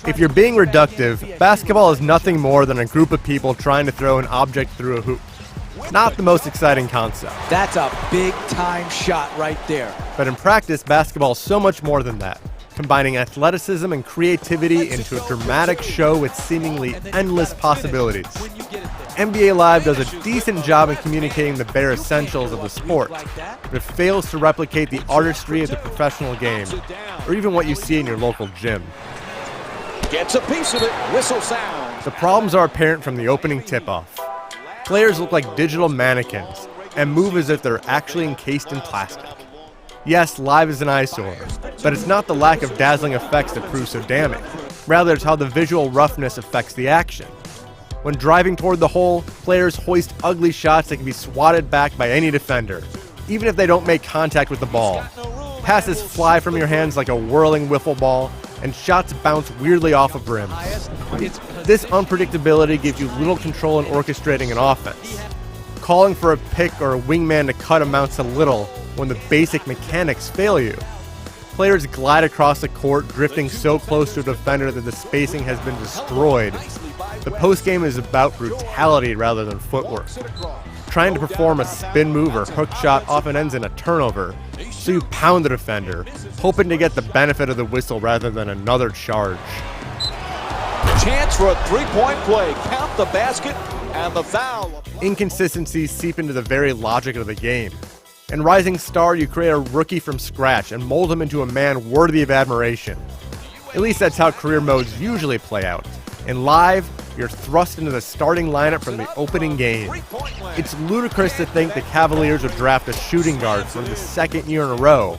If you're being reductive, basketball is nothing more than a group of people trying to throw an object through a hoop. Not the most exciting concept. That's a big-time shot right there. But in practice, basketball is so much more than that, combining athleticism and creativity into a dramatic show with seemingly endless possibilities. NBA Live does a decent job in communicating the bare essentials of the sport, but it fails to replicate the artistry of the professional game, or even what you see in your local gym. Gets a piece of it, whistle sound. The problems are apparent from the opening tip-off. Players look like digital mannequins and move as if they're actually encased in plastic. Yes, Live is an eyesore, but it's not the lack of dazzling effects that proves so damning. Rather, it's how the visual roughness affects the action. When driving toward the hole, players hoist ugly shots that can be swatted back by any defender, even if they don't make contact with the ball. Passes fly from your hands like a whirling wiffle ball, and shots bounce weirdly off of rims. This unpredictability gives you little control in orchestrating an offense. Calling for a pick or a wingman to cut amounts to little when the basic mechanics fail you. Players glide across the court, drifting so close to a defender that the spacing has been destroyed. The postgame is about brutality rather than footwork. Trying to perform a spin move or hook shot often ends in a turnover, so you pound the defender, hoping to get the benefit of the whistle rather than another charge. Chance for a three-point play. Count the basket and the foul. Inconsistencies seep into the very logic of the game. In Rising Star, you create a rookie from scratch and mold him into a man worthy of admiration. At least that's how career modes usually play out. In Live, you're thrust into the starting lineup from the opening game. It's ludicrous to think the Cavaliers would draft a shooting guard for the second year in a row,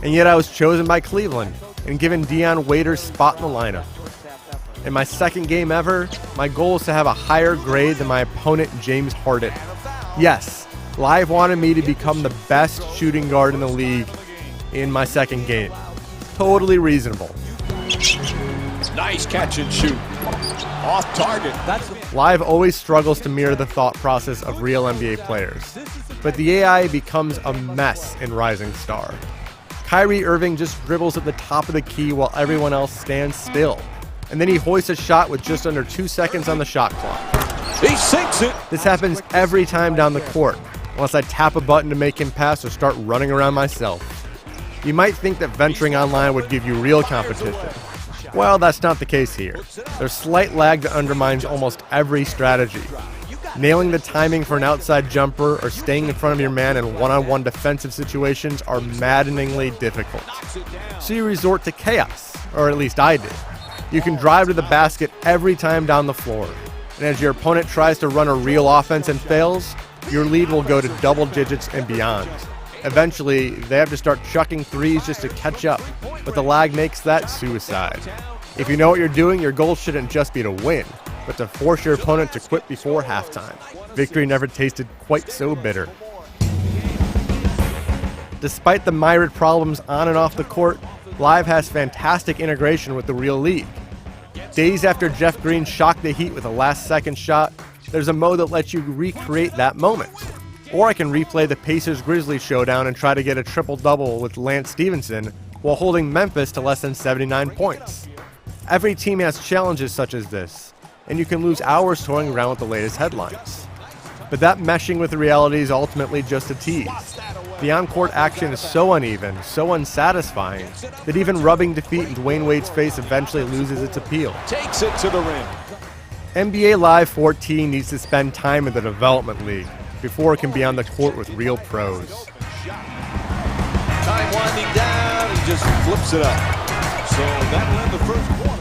and yet I was chosen by Cleveland and given Dion Waiters' spot in the lineup. In my second game ever, my goal is to have a higher grade than my opponent James Harden. Yes, Live wanted me to become the best shooting guard in the league in my second game. Totally reasonable. Nice catch and shoot. Off target. Live always struggles to mirror the thought process of real NBA players, but the AI becomes a mess in Rising Star. Kyrie Irving just dribbles at the top of the key while everyone else stands still, and then he hoists a shot with just under 2 seconds on the shot clock. He sinks it. This happens every time down the court, unless I tap a button to make him pass or start running around myself. You might think that venturing online would give you real competition. Well, that's not the case here. There's slight lag that undermines almost every strategy. Nailing the timing for an outside jumper or staying in front of your man in one-on-one defensive situations are maddeningly difficult. So you resort to chaos, or at least I did. You can drive to the basket every time down the floor, and as your opponent tries to run a real offense and fails, your lead will go to double digits and beyond. Eventually, they have to start chucking threes just to catch up, but the lag makes that suicide. If you know what you're doing, your goal shouldn't just be to win, but to force your opponent to quit before halftime. Victory never tasted quite so bitter. Despite the myriad problems on and off the court, Live has fantastic integration with the real league. Days after Jeff Green shocked the Heat with a last-second shot, there's a mode that lets you recreate that moment. Or I can replay the Pacers-Grizzlies showdown and try to get a triple-double with Lance Stevenson while holding Memphis to less than 79 points. Every team has challenges such as this, and you can lose hours toying around with the latest headlines. But that meshing with reality is ultimately just a tease. The on-court action is so uneven, so unsatisfying, that even rubbing defeat in Dwayne Wade's face eventually loses its appeal. Takes it to the rim. NBA Live 14 needs to spend time in the development league before it can be on the court with real pros. Time winding down, he just flips it up. So that will end the first quarter.